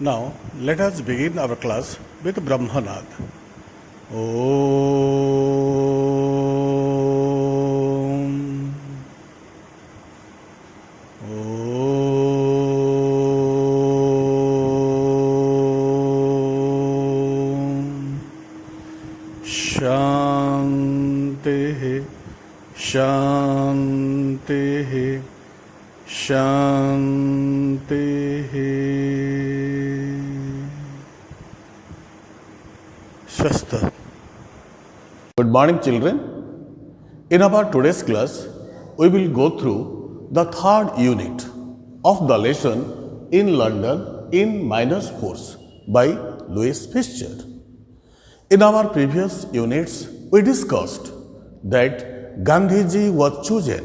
Now, let us begin our class with Brahmanad. Om. Om. Shanti. Shanti. Shanti. Swastha. Good morning, children. In our today's class, we will go through the third unit of the lesson In London in minor force by Louis Fischer. In our previous units, we discussed that Gandhiji was chosen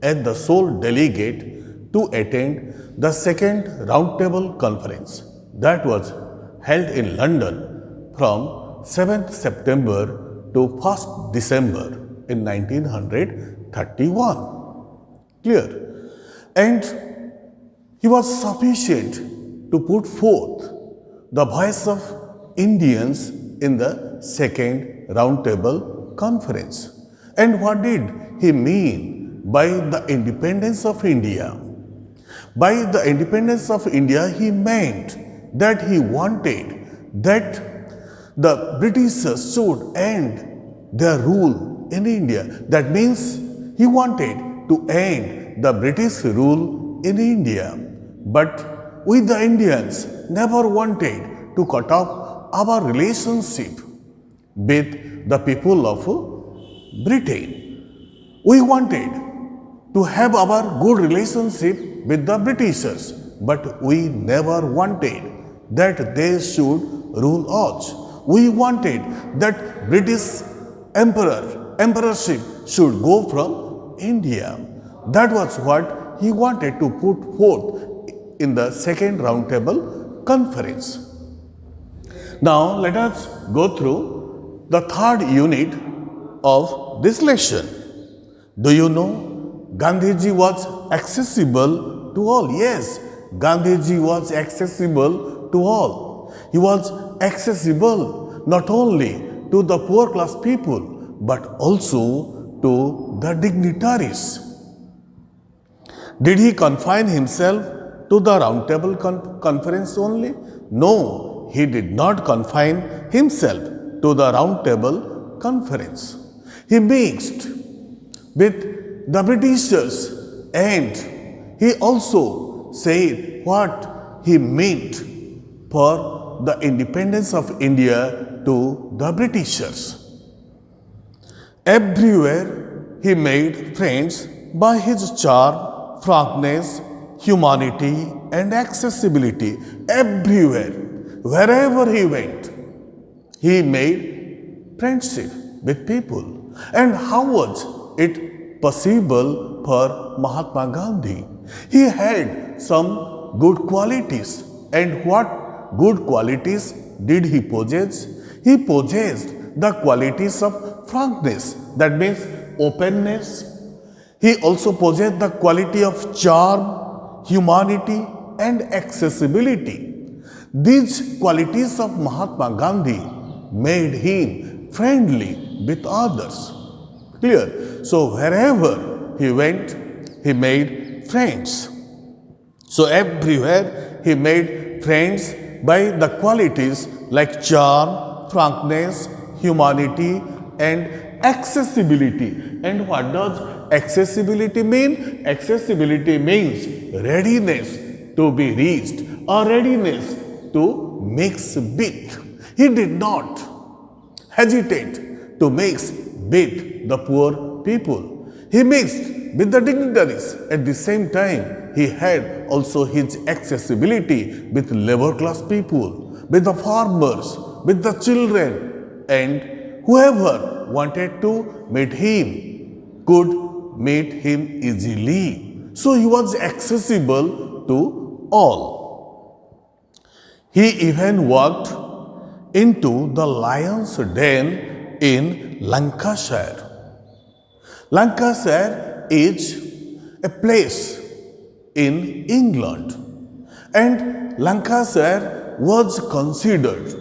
as the sole delegate to attend the second Roundtable Conference that was held in London from 7th September to 1st December in 1931. Clear? And he was sufficient to put forth the voice of Indians in the second Roundtable Conference. And what did he mean by the independence of India? By the independence of India, he meant that he wanted that the Britishers should end their rule in India. That means he wanted to end the British rule in India. But we the Indians never wanted to cut off our relationship with the people of Britain. We wanted to have our good relationship with the Britishers, but we never wanted that they should rule us. We wanted that British emperorship should go from India. That was what he wanted to put forth in the second Roundtable Conference. Now let us go through the third unit of this lesson. Do you know Gandhiji was accessible to all? Yes, Gandhiji was accessible to all. He was accessible not only to the poor class people but also to the dignitaries. Did he confine himself to the Roundtable Conference only? No, he did not confine himself to the Roundtable Conference. He mixed with the Britishers and he also said what he meant for the independence of India to the Britishers. Everywhere he made friends by his charm, frankness, humanity and accessibility. Everywhere, wherever he went, he made friendship with people. And how was it possible for Mahatma Gandhi? He had some good qualities. And what good qualities did he possess? He possessed the qualities of frankness, that means openness. He also possessed the quality of charm, humanity and accessibility. These qualities of Mahatma Gandhi made him friendly with others. Clear? So wherever he went, he made friends. So everywhere he made friends by the qualities like charm, frankness, humanity and accessibility. And what does accessibility mean? Accessibility means readiness to be reached or readiness to mix with. He did not hesitate to mix with the poor people. He mixed with the dignitaries. At the same time, he had also his accessibility with labor class people, with the farmers, with the children, and whoever wanted to meet him could meet him easily. So he was accessible to all. He even walked into the lion's den in Lancashire. Lancashire is a place in England, and Lancashire was considered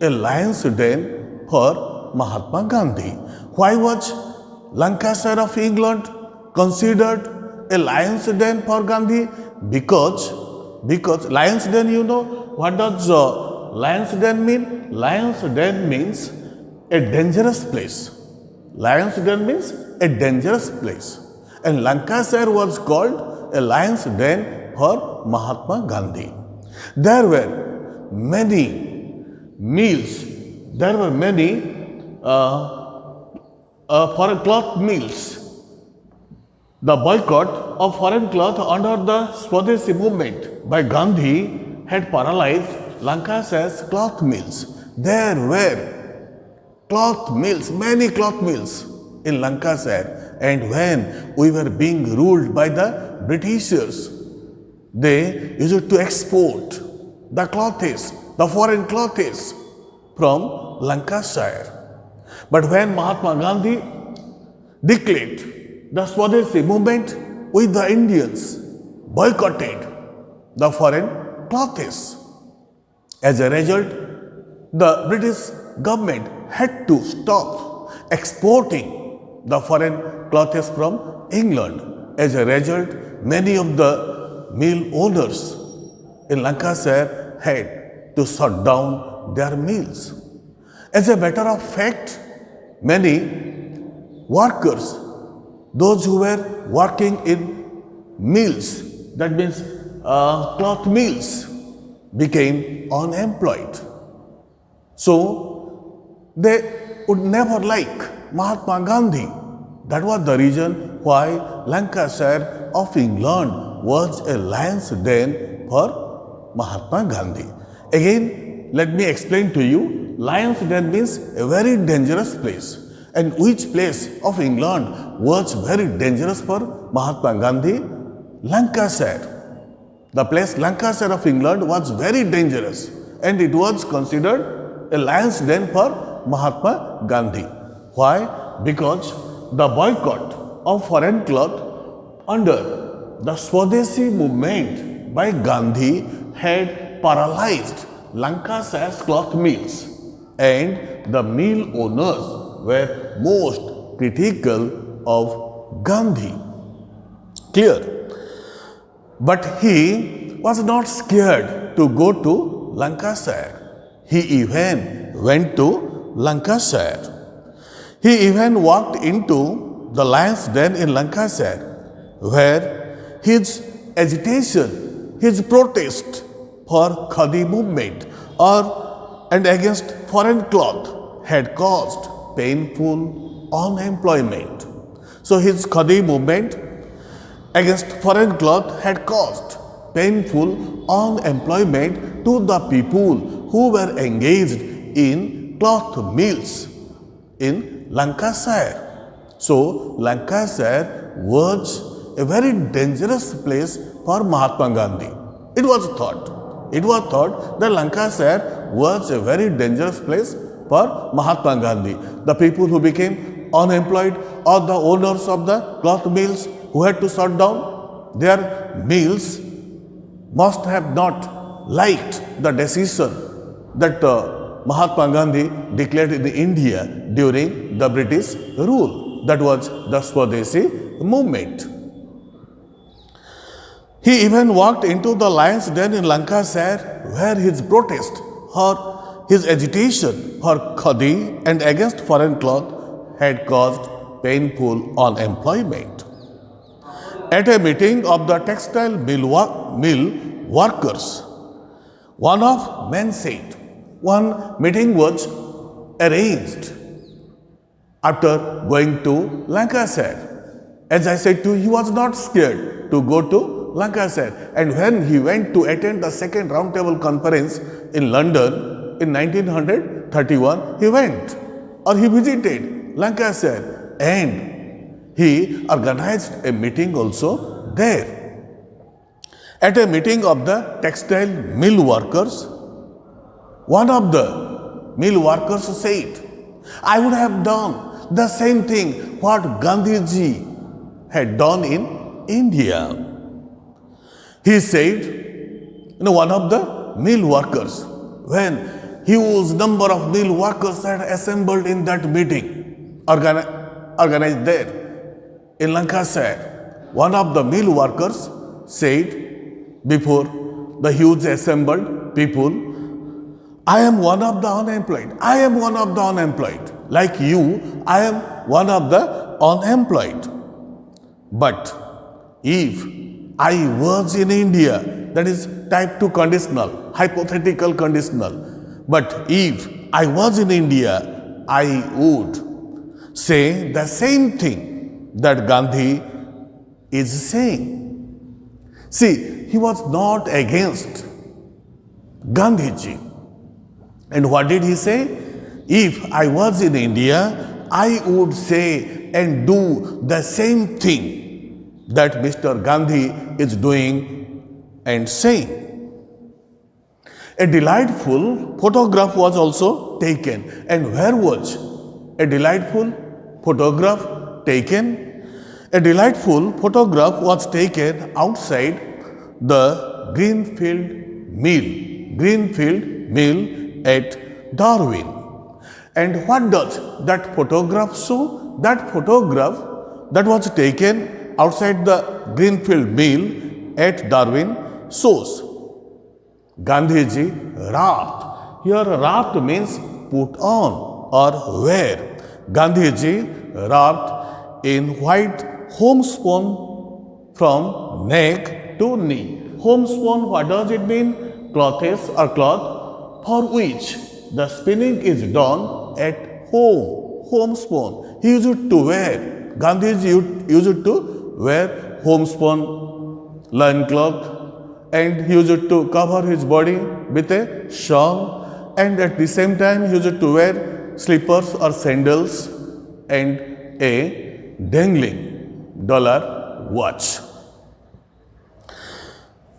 a lion's den for Mahatma Gandhi. Why was Lancashire of England considered a lion's den for Gandhi? Because lion's den, you know, what does lion's den mean? Lion's den means a dangerous place. Lion's den means a dangerous place. And Lancashire was called a lion's den for Mahatma Gandhi. There were many mills, there were many foreign cloth mills. The boycott of foreign cloth under the Swadeshi movement by Gandhi had paralyzed Lancashire's cloth mills. There were cloth mills, many cloth mills in Lancashire, and when we were being ruled by the Britishers, they used to export the clothes, the foreign clothes from Lancashire. But when Mahatma Gandhi declared the Swadeshi movement with the Indians, boycotted the foreign clothes. As a result, the British government had to stop exporting the foreign clothes from England. As a result, many of the mill owners in Lancashire had to shut down their mills. As a matter of fact, many workers, those who were working in mills, that means cloth mills, became unemployed. So they would never like Mahatma Gandhi. That was the reason why Lancashire of England was a lion's den for Mahatma Gandhi. Again, let me explain to you, lion's den means a very dangerous place. And which place of England was very dangerous for Mahatma Gandhi? Lancashire. The place Lancashire of England was very dangerous, and it was considered a lion's den for Mahatma Gandhi. Why? Because the boycott of foreign cloth under the Swadeshi movement by Gandhi had paralyzed Lancashire's cloth mills, and the mill owners were most critical of Gandhi. Clear? But he was not scared to go to Lancashire. He even went to Lancashire. He even walked into the lion's den in Lancashire, where his agitation, his protest for Khadi movement and against foreign cloth had caused painful unemployment. So his Khadi movement against foreign cloth had caused painful unemployment to the people who were engaged in cloth mills in Lancashire. So Lancashire was a very dangerous place for Mahatma Gandhi. It was thought that Lancashire was a very dangerous place for Mahatma Gandhi. The people who became unemployed or the owners of the cloth mills who had to shut down their mills must have not liked the decision that Mahatma Gandhi declared in India during the British rule. That was the Swadeshi movement. He even walked into the lion's den in Lancashire, where his protest or his agitation for Khadi and against foreign cloth had caused painful unemployment. At a meeting of the textile mill workers, one of men said, one meeting was arranged after going to Lancashire. As I said to you, he was not scared to go to Lancashire. And when he went to attend the second roundtable conference in London in 1931, he went or he visited Lancashire and he organized a meeting also there. At a meeting of the textile mill workers, one of the mill workers said, I would have done the same thing what Gandhiji had done in India. He said, one of the mill workers, when huge number of mill workers had assembled in that meeting, organized there in Lancashire, one of the mill workers said before the huge assembled people, I am one of the unemployed. I am one of the unemployed. Like you, I am one of the unemployed. But if I was in India, that is type 2 conditional, hypothetical conditional. But if I was in India, I would say the same thing that Gandhi is saying. See, he was not against Gandhiji. And what did he say? If I was in India, I would say and do the same thing that Mr. Gandhi is doing and saying. A delightful photograph was also taken. And where was a delightful photograph taken? A delightful photograph was taken outside the Greenfield Mill at Darwin. And what does that photograph show? That photograph that was taken outside the Greenfield Mill at Darwin shows Gandhiji wrapped. Here wrapped means put on or wear. Gandhiji wrapped in white homespun from neck to knee. Homespun, what does it mean? Clothes or cloth for which the spinning is done at home. Homespun. He used it to wear. Gandhiji used it to wear homespun loin cloth, and he used it to cover his body with a shawl, and at the same time he used to wear slippers or sandals and a dangling dollar watch.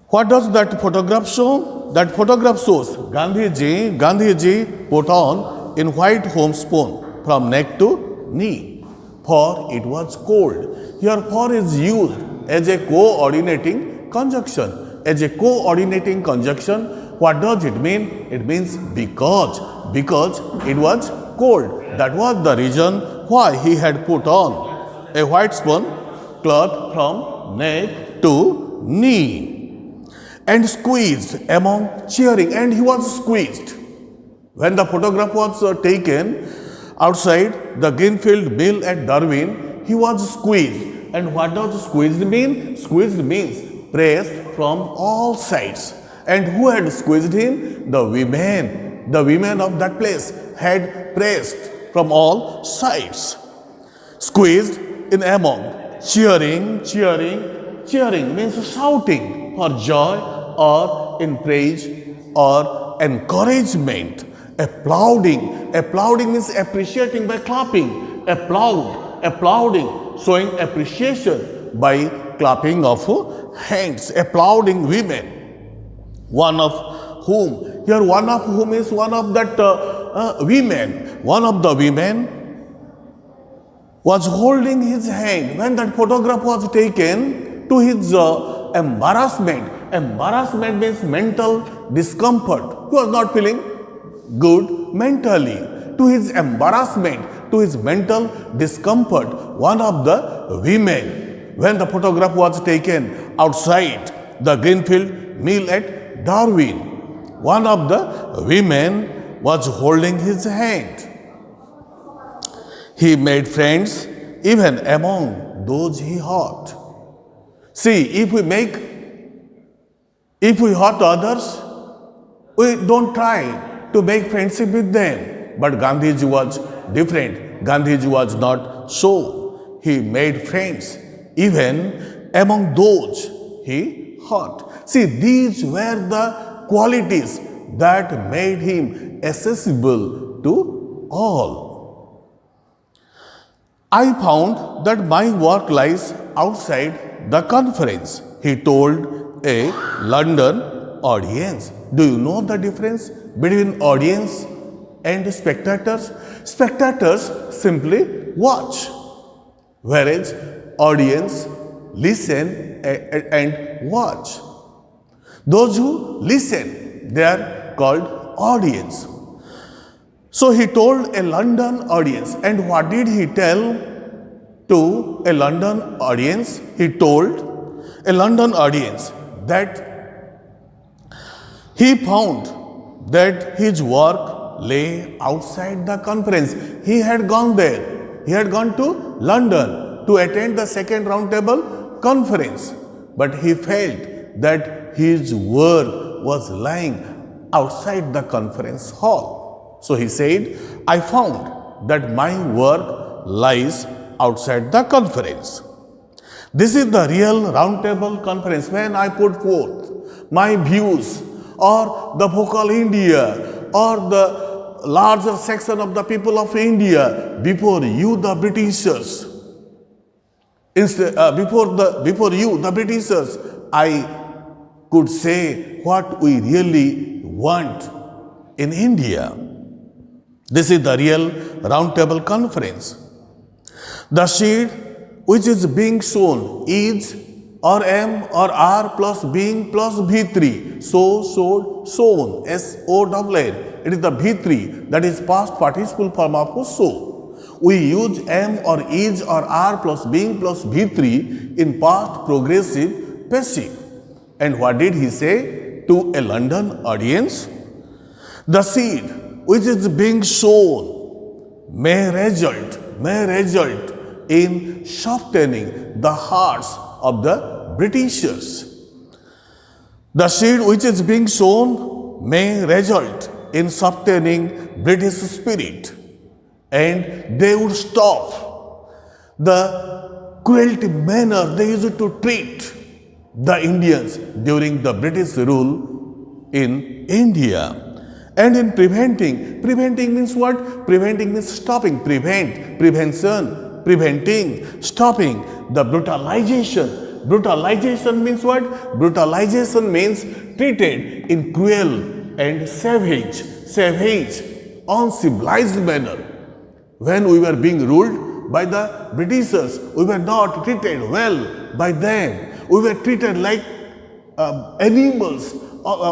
What does that photograph show? That photograph shows Gandhiji put on in white homespun from neck to knee, for it was cold. Here for is used as a coordinating conjunction. As a coordinating conjunction, what does it mean? It means because it was cold. That was the reason why he had put on a white spun cloth from neck to knee. And squeezed among cheering, and he was squeezed. When the photograph was taken outside the Greenfield Mill at Darwin, he was squeezed. And what does squeezed mean? Squeezed means pressed from all sides. And who had squeezed him? The women. The women of that place had pressed from all sides. Squeezed in among. Cheering means shouting for joy or in praise or encouragement. Applauding means appreciating by clapping. Applauding, showing appreciation by clapping of hands. Applauding women. One of whom is one of that women. One of the women was holding his hand when that photograph was taken, to his embarrassment. Embarrassment means mental discomfort. He was not feeling good mentally. To his embarrassment, to his mental discomfort, one of the women, when the photograph was taken outside the Greenfield Mill at Darwin, one of the women was holding his hand. He made friends even among those he hurt. See, if we hurt others, we don't try to make friendship with them. But Gandhiji was different. Gandhiji was not so. He made friends even among those he hurt. See, these were the qualities that made him accessible to all. I found that my work lies outside the conference, he told a London audience. Do you know the difference between audience and spectators? Spectators simply watch, whereas audience listen and watch. Those who listen, They are called audience. So he told a London audience, and what did he tell to a London audience? He told a London audience that he found that his work lay outside the conference. He had gone there. He had gone to London to attend the second roundtable conference. But he felt that his work was lying outside the conference hall. So he said, I found that my work lies outside the conference. This is the real roundtable conference when I put forth my views, or the vocal India, or the larger section of the people of India before you, the Britishers. Before you, the Britishers, I could say what we really want in India. This is the real roundtable conference. The seed which is being sown is or am or are plus being plus V3. So, sowed, sown. S-O-W-N. It is the V3 that is past participle form of sow. We use am or is or are plus being plus V3 in past progressive passive. And what did he say to a London audience? The seed which is being sown may result in softening the hearts of the Britishers. The seed which is being sown may result in softening British spirit, and they would stop the cruelty manner they used to treat the Indians during the British rule in India. And in preventing means what? Preventing means stopping, prevention, preventing, stopping the brutalization. Brutalization means what? Brutalization means treated in cruel and savage, uncivilized manner. When we were being ruled by the Britishers, we were not treated well by them. We were treated like animals.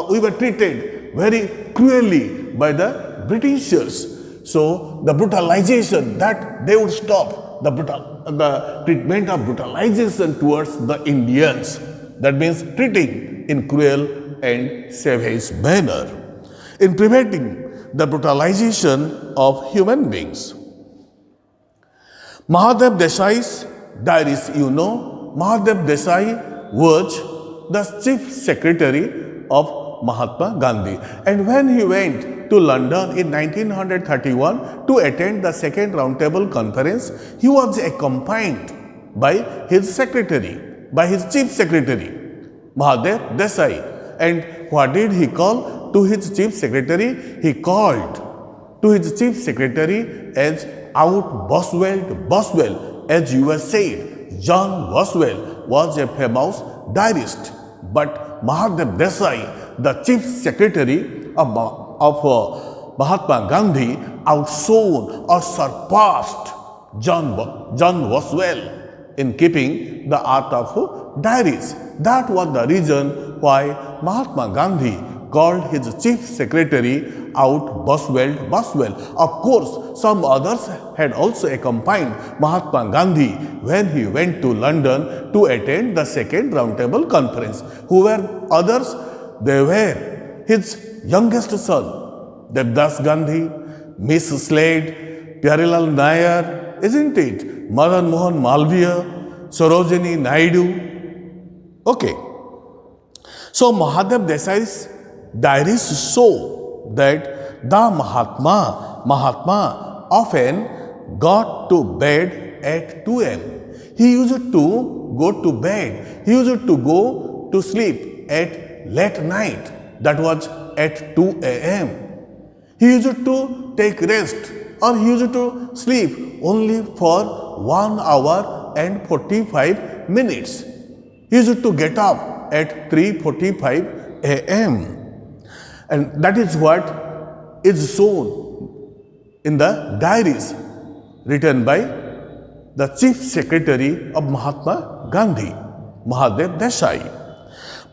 We were treated very cruelly by the Britishers. So the brutalization, that they would stop the treatment of brutalization towards the Indians. That means treating in cruel and savage manner. In preventing the brutalization of human beings. Mahadev Desai's diaries, Mahadev Desai was the chief secretary of Mahatma Gandhi. And when he went to London in 1931 to attend the second roundtable conference, he was accompanied by his secretary, by his chief secretary, Mahadev Desai. And what did he call to his chief secretary? He called to his chief secretary as out Boswell, as you have said. John Boswell was a famous diarist, but Mahadev Desai, the chief secretary of Mahatma Gandhi, outshone or surpassed John Boswell in keeping the art of diaries. That was the reason why Mahatma Gandhi called his chief secretary out Boswell. Of course, some others had also accompanied Mahatma Gandhi when he went to London to attend the second roundtable conference. Who were others? They were his youngest son, Devdas Gandhi, Miss Slade, Pyarelal Nair, isn't it? Madan Mohan Malviya, Sarojini Naidu. Okay. So Mahadev Desai's diaries show that the Mahatma often got to bed at 2 a.m. He used to go to bed. He used to go to sleep at late night. That was at 2 a.m. He used to take rest, or he used to sleep only for 1 hour and 45 minutes. He used to get up at 3:45 a.m. And that is what is shown in the diaries written by the chief secretary of Mahatma Gandhi, Mahadev Desai.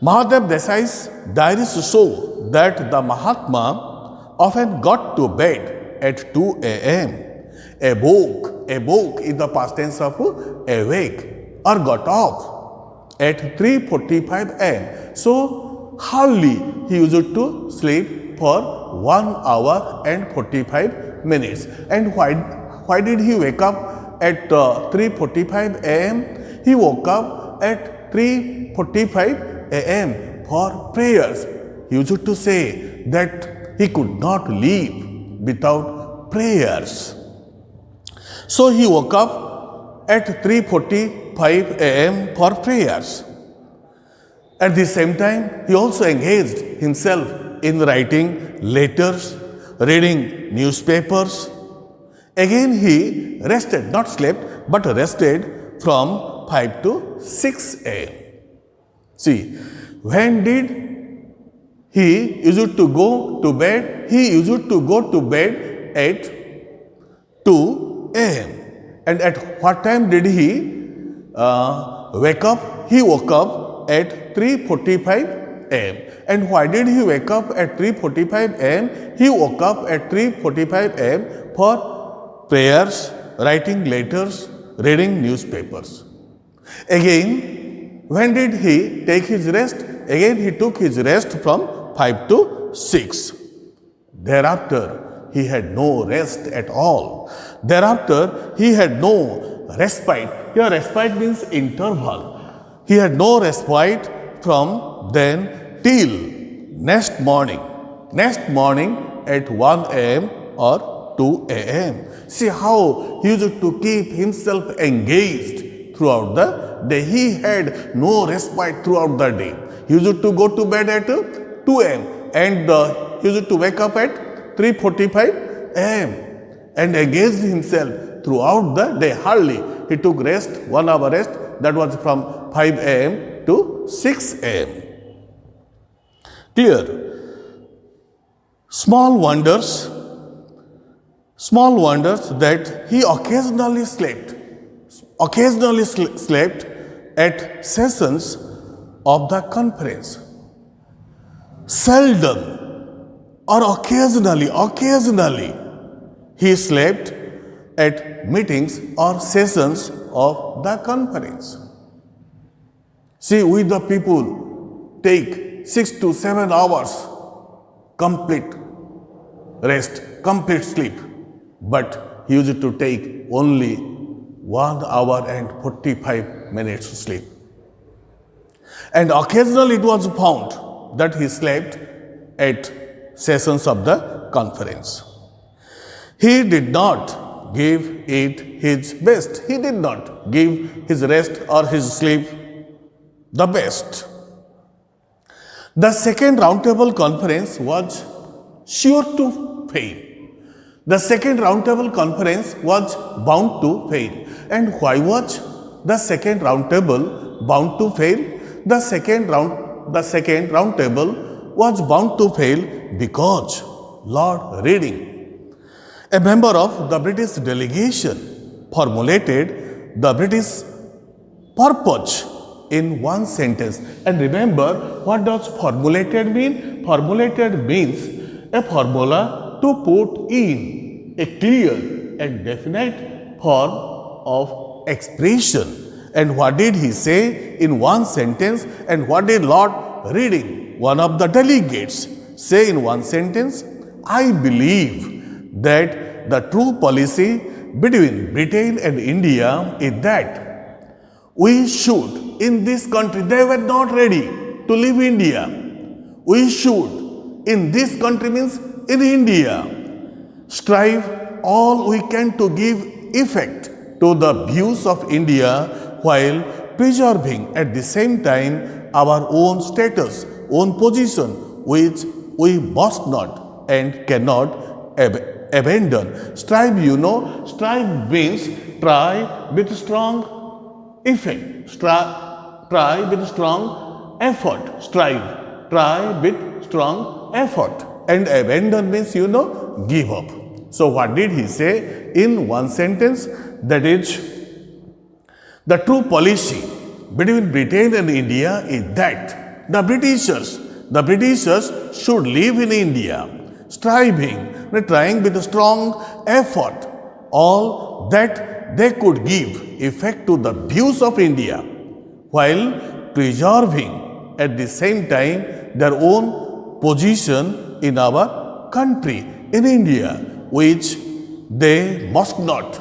Mahadev Desai's diaries show that the Mahatma often got to bed at 2 a.m. Awoke is the past tense of awake, or got up at 3:45 a.m. So hardly he used to sleep for 1 hour and 45 minutes. And why did he wake up at 3:45 a.m.? He woke up at 3:45 a.m. for prayers. He used to say that he could not live without prayers. So he woke up at 3:45 a.m. for prayers. At the same time, he also engaged himself in writing letters, reading newspapers. Again, he rested, not slept, but rested from 5 to 6 a.m. See, when did he used to go to bed? He used to go to bed at 2 a.m. And at what time did he wake up? He woke up at 3:45 a.m. And why did he wake up at 3:45 a.m.? He woke up at 3:45 a.m. for prayers, writing letters, reading newspapers. Again, when did he take his rest? Again, he took his rest from 5 to 6. Thereafter, he had no rest at all. Thereafter, he had no respite. Here, respite means interval. He had no respite from then till next morning. Next morning at 1 a.m. or 2 a.m. See how he used to keep himself engaged throughout the day. He had no respite throughout the day. He used to go to bed at 2 a.m. and he used to wake up at 3:45 a.m. and engaged himself throughout the day. Hardly he took rest, 1 hour rest, that was from 5 a.m. to 6 a.m. Clear? Small wonders that he occasionally slept at sessions of the conference. Seldom or occasionally he slept at meetings or sessions of the conference. See, we the people take 6 to 7 hours complete rest, complete sleep, but he used to take only 1 hour and 45 minutes sleep. And occasionally it was found that he slept at sessions of the conference. He did not give it his best. He did not give his rest or his sleep the best. The second roundtable conference was sure to fail. The second roundtable conference was bound to fail. And why was the second roundtable bound to fail? The second roundtable was bound to fail because Lord Reading, a member of the British delegation, formulated the British purpose in one sentence. And remember, what does formulated mean? Formulated means a formula to put in a clear and definite form of expression. And what did he say in one sentence? And what did Lord Reading, one of the delegates, say in one sentence? I believe that the true policy between Britain and India is that we should, in this country, they were not ready to leave India. We should, in this country means in India, strive all we can to give effect to the views of India while preserving at the same time our own status, own position, which we must not and cannot abandon. Strive, strive means try with strong effect, try with strong effort, strive, try with strong effort. And abandon means, give up. So what did he say in one sentence? That is, the true policy between Britain and India is that the Britishers should live in India, striving, trying with a strong effort, all that they could give effect to the views of India, while preserving at the same time their own position in our country, in India, which they must not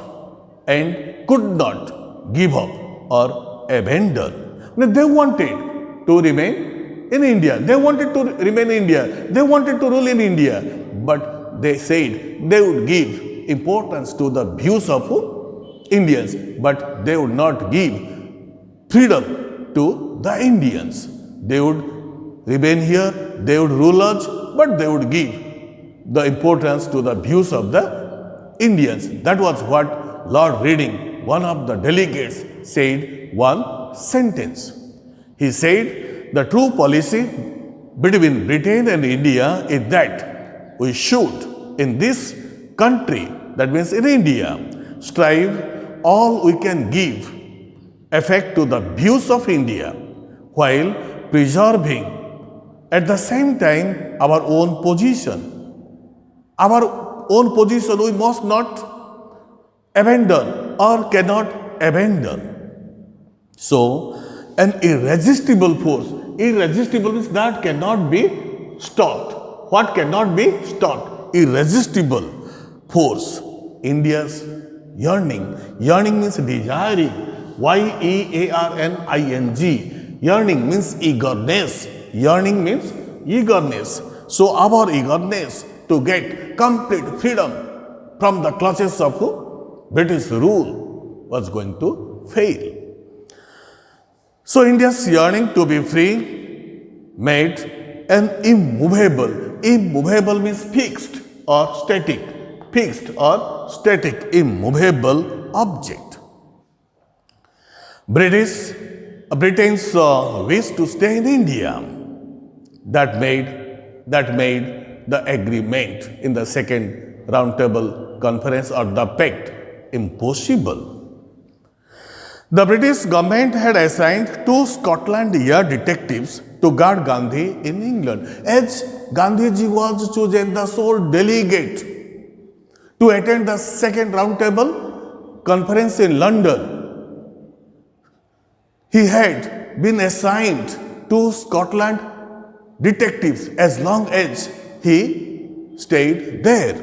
and could not give up or abandon. They wanted to remain in India. They wanted to remain in India. They wanted to rule in India. But they said they would give importance to the views of Indians, but they would not give freedom to the Indians. They would remain here, they would rule us, but they would give the importance to the views of the Indians. That was what Lord Reading, one of the delegates, said one sentence. He said, the true policy between Britain and India is that we should, in this country, that means in India, strive all we can give effect to the views of India, while preserving at the same time our own position. Our own position we must not abandon or cannot abandon. So, an irresistible force, irresistible means that cannot be stopped. What cannot be stopped? Irresistible force. India's yearning. Yearning means desiring. Y-E-A-R-N-I-N-G. Yearning means eagerness. Yearning means eagerness. So our eagerness to get complete freedom from the clutches of British rule was going to fail. So India's yearning to be free made an immovable. Immovable means fixed or static. Fixed or static, immovable object. Britain's wish to stay in India, that made the agreement in the second round table conference or the pact impossible. The British government had assigned 2 Scotland Yard detectives to guard Gandhi in England, as Gandhiji was chosen the sole delegate to attend the second round table conference in London. He had been assigned 2 Scotland detectives as long as he stayed there.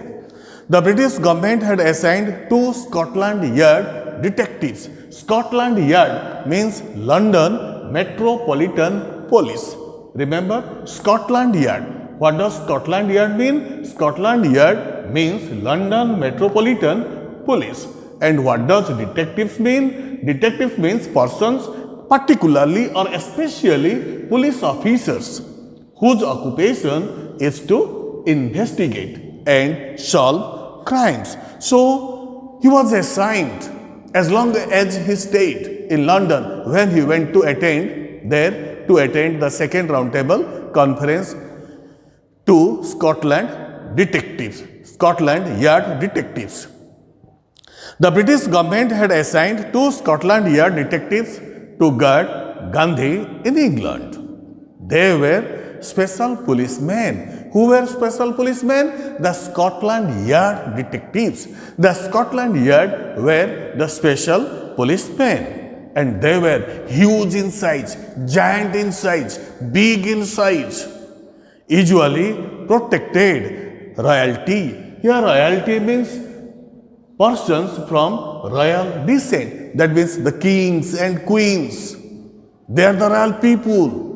The British government had assigned 2 Scotland Yard detectives. Scotland Yard means London Metropolitan Police. Remember, Scotland Yard. What does Scotland Yard mean? Scotland Yard means London Metropolitan Police. And what does detectives mean? Detectives means persons, particularly or especially police officers, whose occupation is to investigate and solve crimes. So he was assigned as long as he stayed in London when he went to attend the second round table conference to Scotland Yard detectives. The British government had assigned 2 Scotland Yard detectives to guard Gandhi in England. They were special policemen. Who were special policemen? The Scotland Yard detectives. The Scotland Yard were the special policemen. And they were huge in size, giant in size, big in size. Usually protected royalty. Here royalty means persons from royal descent. That means the kings and queens. They are the royal people.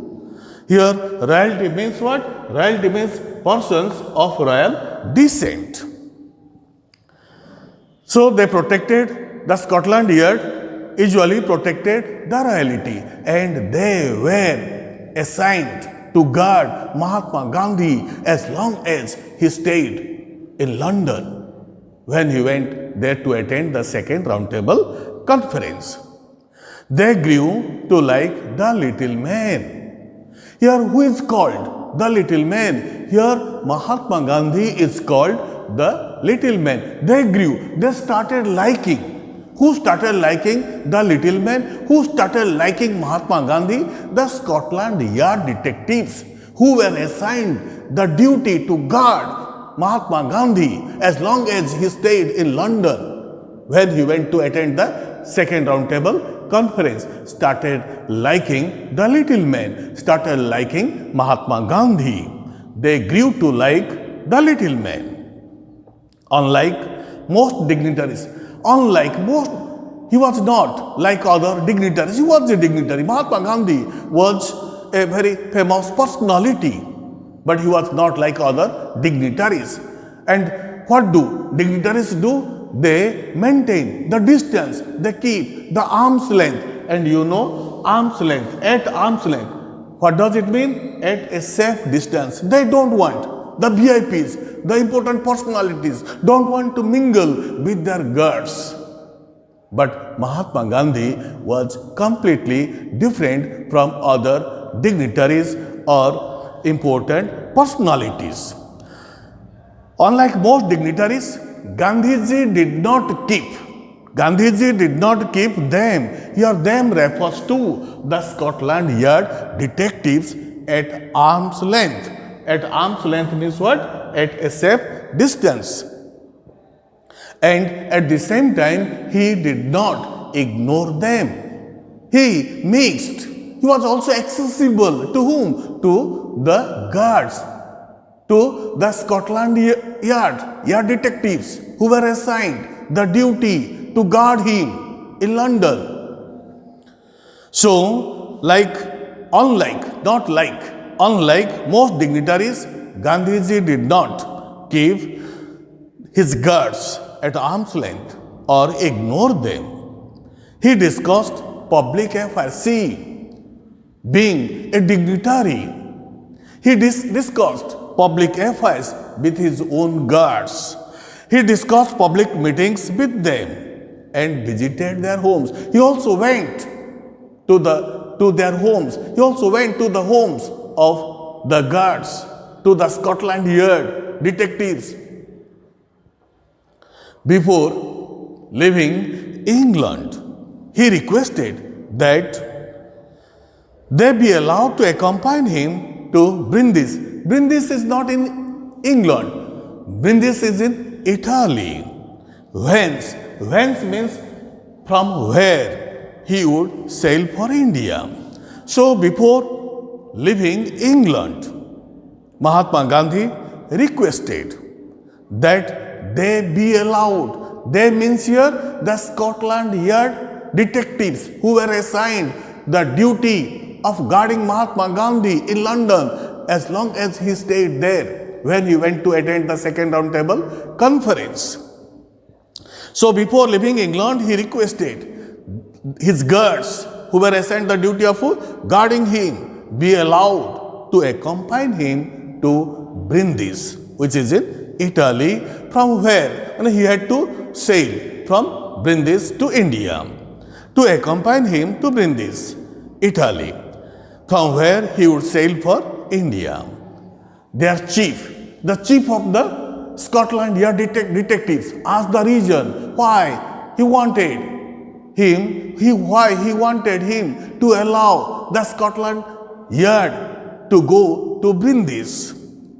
Here royalty means what? Royalty means persons of royal descent. So they protected, the Scotland Yard usually protected the royalty, and they were assigned to guard Mahatma Gandhi as long as he stayed in London when he went there to attend the second round table conference. They grew to like the little man. Here who is called the little man? Here Mahatma Gandhi is called the little man. They grew, they started liking Who started liking the little man? Who started liking Mahatma Gandhi? The Scotland Yard detectives who were assigned the duty to guard Mahatma Gandhi as long as he stayed in London when he went to attend the second roundtable conference, started liking the little man, started liking Mahatma Gandhi. They grew to like the little man. Unlike most dignitaries, he was not like other dignitaries. He was a dignitary. Mahatma Gandhi was a very famous personality, but he was not like other dignitaries. And what do dignitaries do? They maintain the distance. They keep the arm's length. And you know, arm's length, at arm's length. What does it mean? At a safe distance. They don't want the VIPs, the important personalities, don't want to mingle with their guards. But Mahatma Gandhi was completely different from other dignitaries or important personalities. Unlike most dignitaries, Gandhiji did not keep them. Here them refers to the Scotland Yard detectives at arm's length. At arm's length means what? At a safe distance. And at the same time, he did not ignore them. He mixed. He was also accessible to whom? To the guards, to the Scotland Yard detectives who were assigned the duty to guard him in London. So, unlike most dignitaries, Gandhiji did not keep his guards at arm's length or ignore them. He discussed public affairs. See, being a dignitary, he discussed public affairs with his own guards. He discussed public meetings with them and visited their homes. He also went to their homes. He also went to the homes of the guards, to the Scotland Yard detectives. Before leaving England, he requested that they be allowed to accompany him to Brindisi. Brindisi is not in England. Brindisi is in Italy. Whence means from where he would sail for India. So before leaving England, Mahatma Gandhi requested that they be allowed. They means here the Scotland Yard detectives who were assigned the duty of guarding Mahatma Gandhi in London as long as he stayed there when he went to attend the second roundtable conference. So before leaving England, he requested his guards who were assigned the duty of guarding him be allowed to accompany him to Brindisi, which is in Italy, from where he had to sail from Brindisi to India, to accompany him to Brindisi, Italy, from where he would sail for India. Their the chief of the Scotland Yard detectives, asked the reason why he wanted him to allow the Scotland Yard to go to Brindisi,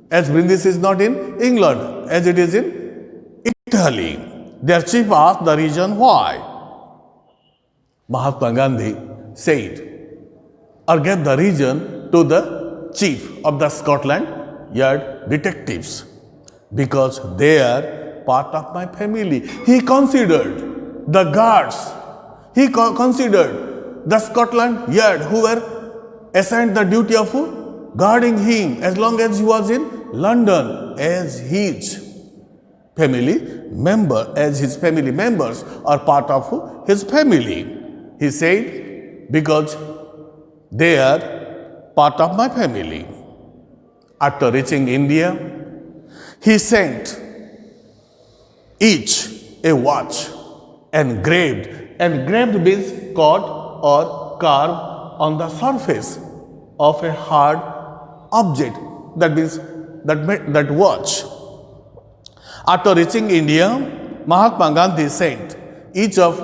as Brindisi is not in England, as it is in Italy. Their chief asked the reason why. Mahatma Gandhi said or gave the reason to the chief of the Scotland Yard detectives, because they are part of my family. He considered the guards, he considered the Scotland Yard who were assigned the duty of guarding him as long as he was in London as his family members or part of his family. He said, because they are part of my family. After reaching India, he sent each a watch engraved means cut or carved on the surface of a hard object, that means that watch. After reaching India, Mahatma Gandhi sent each of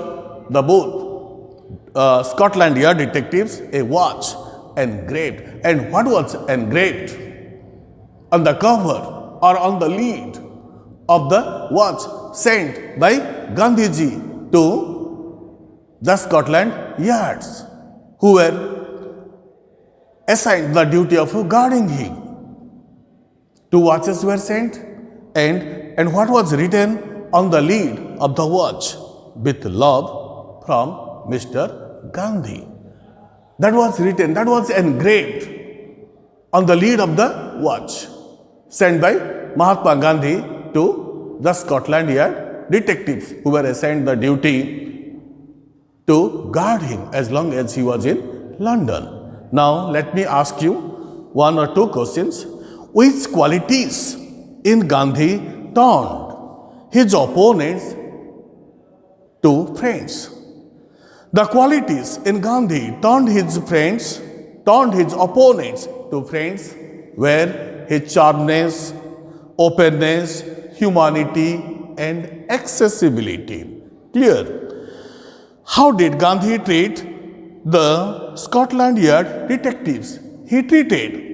the both Scotland Yard detectives a watch engraved. And what was engraved on the cover or on the lid of the watch sent by Gandhiji to the Scotland Yards, who were assigned the duty of guarding him? Two watches were sent, and what was written on the lid of the watch? With love from Mr. Gandhi. That was written, that was engraved on the lid of the watch sent by Mahatma Gandhi to the Scotland Yard detectives who were assigned the duty to guard him as long as he was in London. Now let me ask you one or two questions. Which qualities in Gandhi turned his opponents to friends? The qualities in Gandhi turned his opponents to friends were his charmness, openness, humanity, and accessibility. Clear? How did Gandhi treat the Scotland Yard detectives? He treated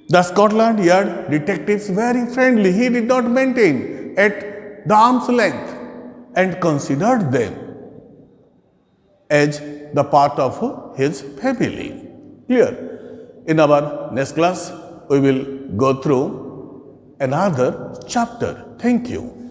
the Scotland Yard detectives very friendly. He did not maintain at the arm's length and considered them as the part of his family. Clear? In our next class, we will go through another chapter. Thank you.